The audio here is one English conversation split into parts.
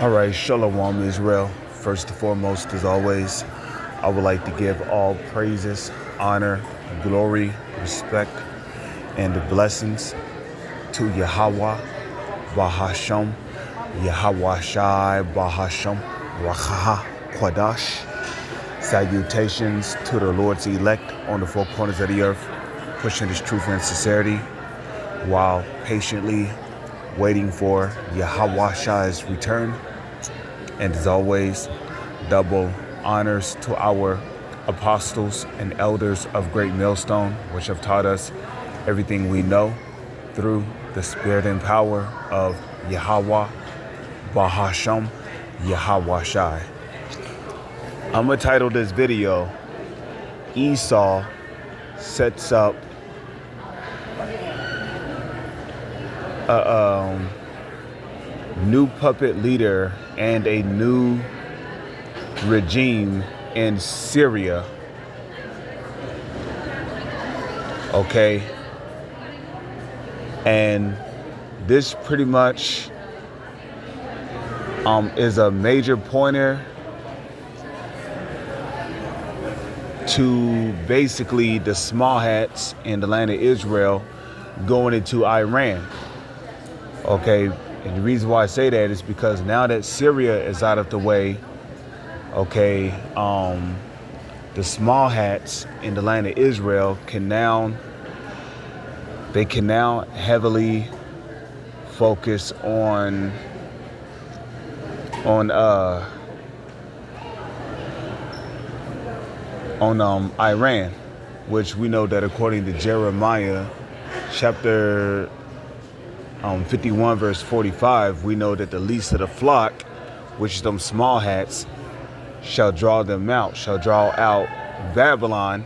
All right, Shalom Israel. First and foremost, as always, I would like to give all praises, honor, glory, respect, and the blessings to Yahweh, Bahasham, Yahweh Shai, Bahasham, Rachaha, Quadash. Salutations to the Lord's elect on the four corners of the earth, pushing His truth and sincerity while patiently waiting for Yahweh Shai's return. And as always, double honors to our apostles and elders of Great Millstone, which have taught us everything we know through the spirit and power of Yahweh, Bahasham, Yahweh Shai. I'm going to title this video, Esaw Sets Up a new puppet leader and a new regime in Syria. Okay. And this pretty much is a major pointer to basically the small hats in the land of Israel going into Iran. Okay, and the reason why I say that is because now that Syria is out of the way, okay, the small hats in the land of Israel can now heavily focus on Iran, which we know that according to Jeremiah chapter 51 verse 45, we know that the least of the flock, which is them small hats, shall draw out Babylon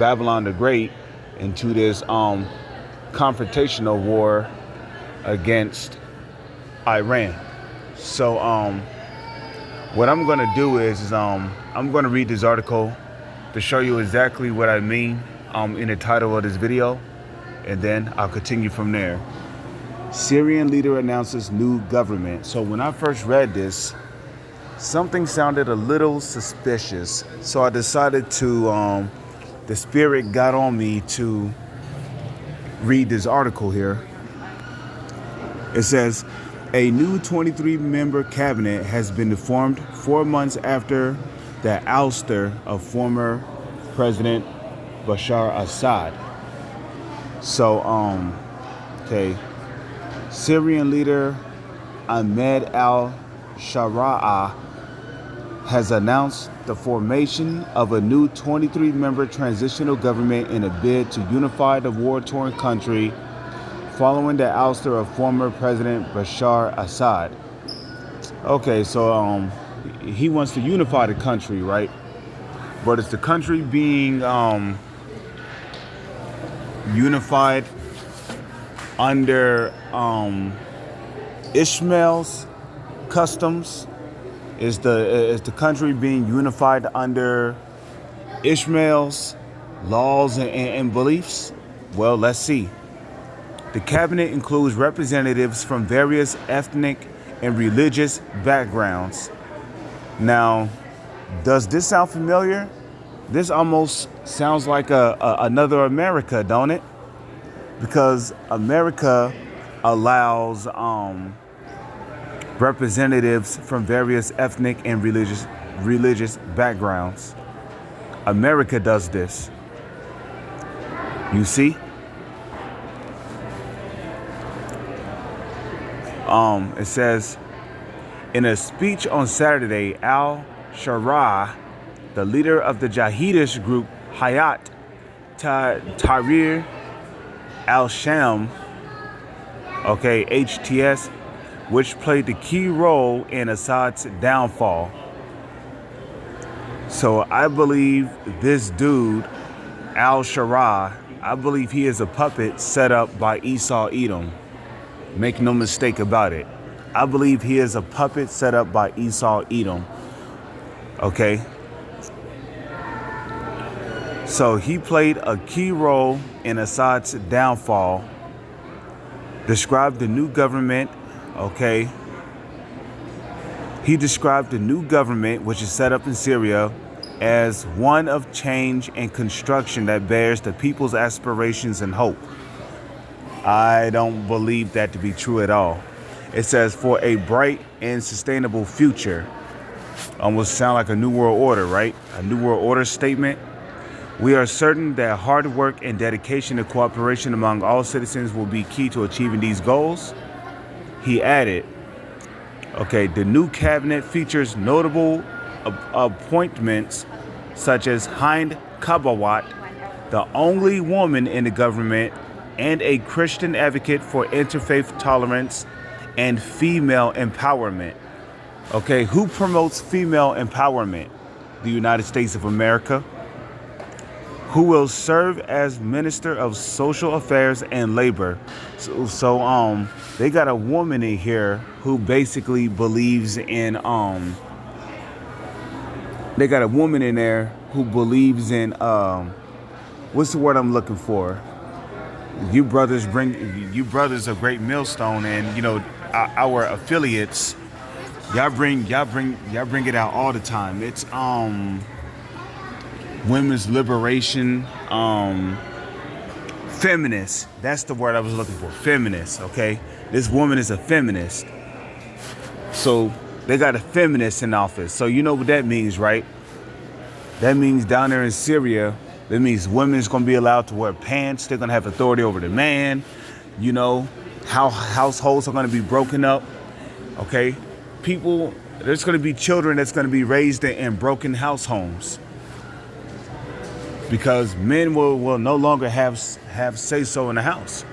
the Great, into this confrontational war against Iran. So what I'm going to do is I'm going to read this article to show you exactly what I mean in the title of this video, and then I'll continue from there. Syrian leader announces new government. So when I first read this, something sounded a little suspicious. So I decided to, the spirit got on me to read this article here. It says, a new 23-member cabinet has been formed 4 months after the ouster of former President Bashar Assad. So, okay. Syrian leader Ahmed al-Shara'a has announced the formation of a new 23-member transitional government in a bid to unify the war-torn country following the ouster of former President Bashar Assad. Okay, so he wants to unify the country, right? But is the country being unified under Ishmael's customs? Is the country being unified under Ishmael's laws and beliefs? Well, let's see. The cabinet includes representatives from various ethnic and religious backgrounds. Now, does this sound familiar? This almost sounds like another America, don't it? Because America allows representatives from various ethnic and religious backgrounds. America does this. You see? It says, in a speech on Saturday, al-Shara, the leader of the jihadist group Hayat Tahrir al-Sham, okay, HTS, which played the key role in Assad's downfall. So I believe this dude, al-Shara, I believe he is a puppet set up by Esaw Edom. Make no mistake about it. I believe he is a puppet set up by Esaw Edom. Okay? So he played a key role in Assad's downfall, described the new government, okay, He described the new government, which is set up in Syria, as one of change and construction that bears the people's aspirations and hope. I don't believe that to be true at all. It says, for a bright and sustainable future. Almost sound like a New World Order, right? A New World Order statement. We are certain that hard work and dedication and cooperation among all citizens will be key to achieving these goals. He added, okay, the new cabinet features notable appointments such as Hind Kabawat, the only woman in the government, and a Christian advocate for interfaith tolerance and female empowerment. Okay, who promotes female empowerment? The United States of America. Who will serve as Minister of Social Affairs and Labor. So they got a woman in here who basically believes in they got a woman in there who believes in what's the word I'm looking for? You brothers are great millstone, and you know our affiliates, y'all bring it out all the time. It's women's liberation, feminist. That's the word I was looking for. Feminist, okay? This woman is a feminist. So they got a feminist in office. So you know what that means, right? That means down there in Syria, that means women's going to be allowed to wear pants. They're going to have authority over the man. You know, how households are going to be broken up. Okay? There's going to be children that's going to be raised in broken house homes. Because men will no longer have say-so in the house.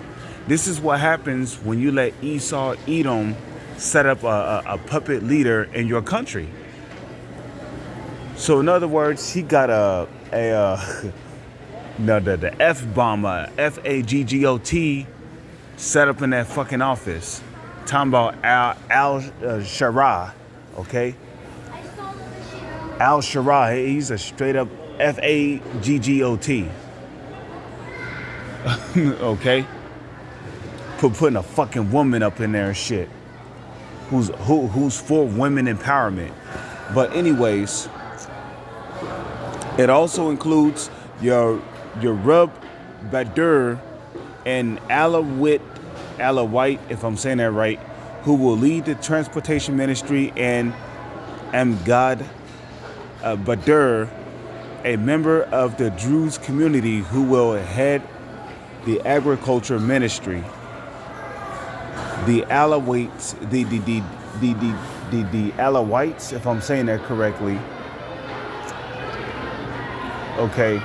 This is what happens when you let Esaw, Edom, set up a puppet leader in your country. So in other words, he got the F-bomber, F-A-G-G-O-T, set up in that fucking office. Talking about Al-Shara, okay? Al-Shara, he's a straight up F-A-G-G-O-T. Okay? Putting a fucking woman up in there and shit. Who's for women empowerment. But anyways, it also includes your Rub Badur and Alawite, if I'm saying that right, who will lead the transportation ministry, and Amgad Badur, a member of the Druze community, who will head the agriculture ministry. The Alawites, the Alawites, if I'm saying that correctly. Okay.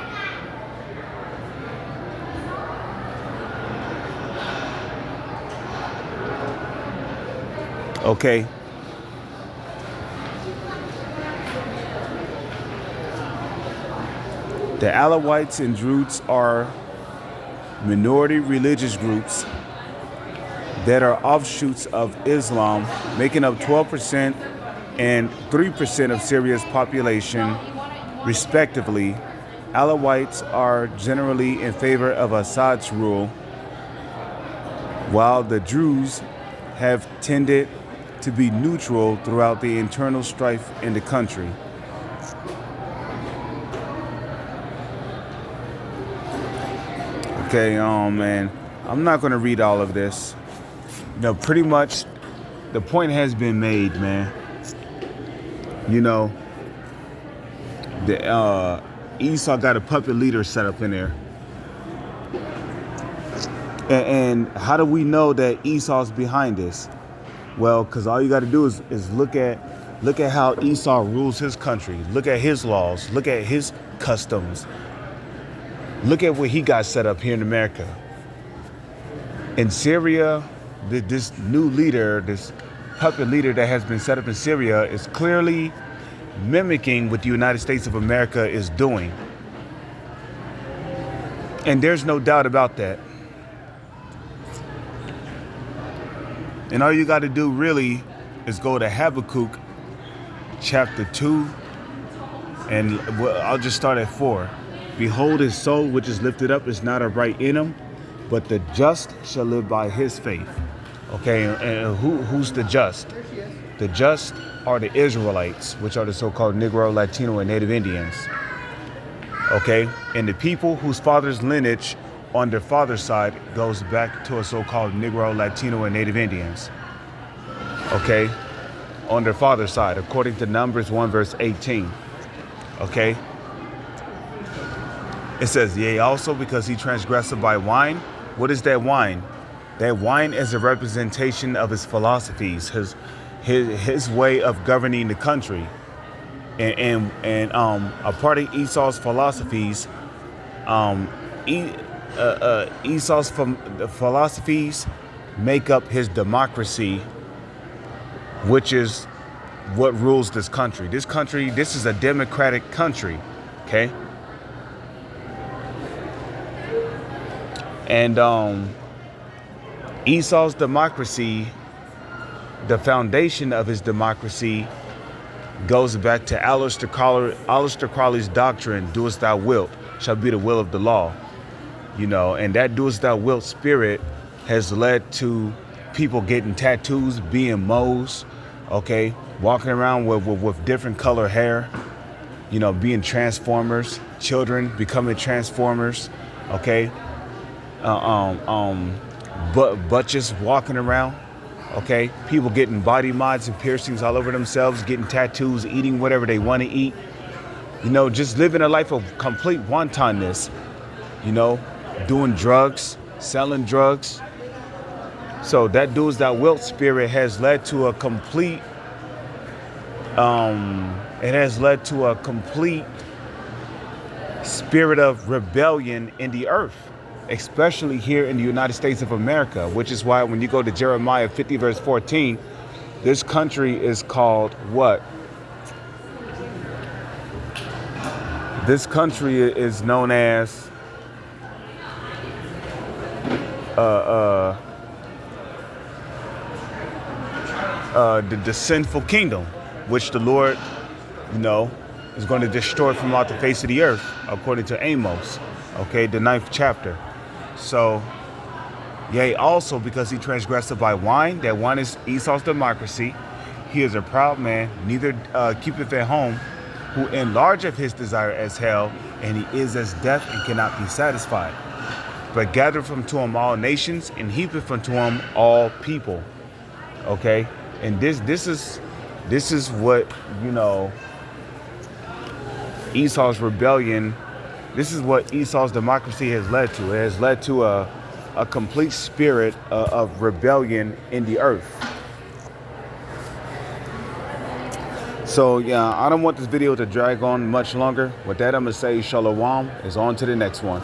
Okay. The Alawites and Druze are minority religious groups that are offshoots of Islam, making up 12% and 3% of Syria's population, respectively. Alawites are generally in favor of Assad's rule, while the Druze have tended to be neutral throughout the internal strife in the country. Okay, man, I'm not going to read all of this. No, pretty much the point has been made, man. You know, the Esaw got a puppet leader set up in there. And how do we know that Esau's behind this? Well, because all you got to do is look at how Esaw rules his country. Look at his laws. Look at his customs. Look at what he got set up here in America. In Syria, this new leader, this puppet leader that has been set up in Syria, is clearly mimicking what the United States of America is doing. And there's no doubt about that. And all you got to do really is go to Habakkuk chapter 2, and I'll just start at 4. Behold, his soul which is lifted up is not upright in him, but the just shall live by his faith. Okay, and who's the just? The just are the Israelites, which are the so-called Negro, Latino, and Native Indians. Okay, and the people whose father's lineage on their father's side goes back to a so-called Negro, Latino, and Native Indians. Okay, on their father's side, according to Numbers 1 verse 18. Okay, it says, yea, also because he transgressed by wine. What is that wine? That wine is a representation of his philosophies, his way of governing the country. And a part of Esau's philosophies, Esau's philosophies make up his democracy, which is what rules this country. This is a democratic country, okay? And Esau's democracy, the foundation of his democracy, goes back to Aleister Crowley's doctrine, doest thou wilt, shall be the will of the law. You know, and that doest thou wilt spirit has led to people getting tattoos, being moles, okay, walking around with different color hair, you know, being transformers, children becoming transformers, okay, but just walking around. Okay, people getting body mods and piercings all over themselves, getting tattoos, eating whatever they want to eat. You know, just living a life of complete wantonness. You know, doing drugs, selling drugs. So that doest thou wilt spirit has led to a complete, spirit of rebellion in the earth, especially here in the United States of America, which is why when you go to Jeremiah 50 verse 14, this country is called what? This country is known as the sinful kingdom, which the Lord, you know, is going to destroy from out the face of the earth, according to Amos, okay, the 9th chapter. So, yea, also because he transgressed by wine, that wine is Esau's democracy. He is a proud man, neither keepeth at home, who enlargeth his desire as hell, and he is as death and cannot be satisfied. But gathereth unto him all nations, and heapeth unto him all people. Okay, and this is what, you know, Esau's rebellion. This is what Esau's democracy has led to. It has led to a complete spirit of rebellion in the earth. So, yeah, I don't want this video to drag on much longer. With that, I'm going to say shalom. It's on to the next one.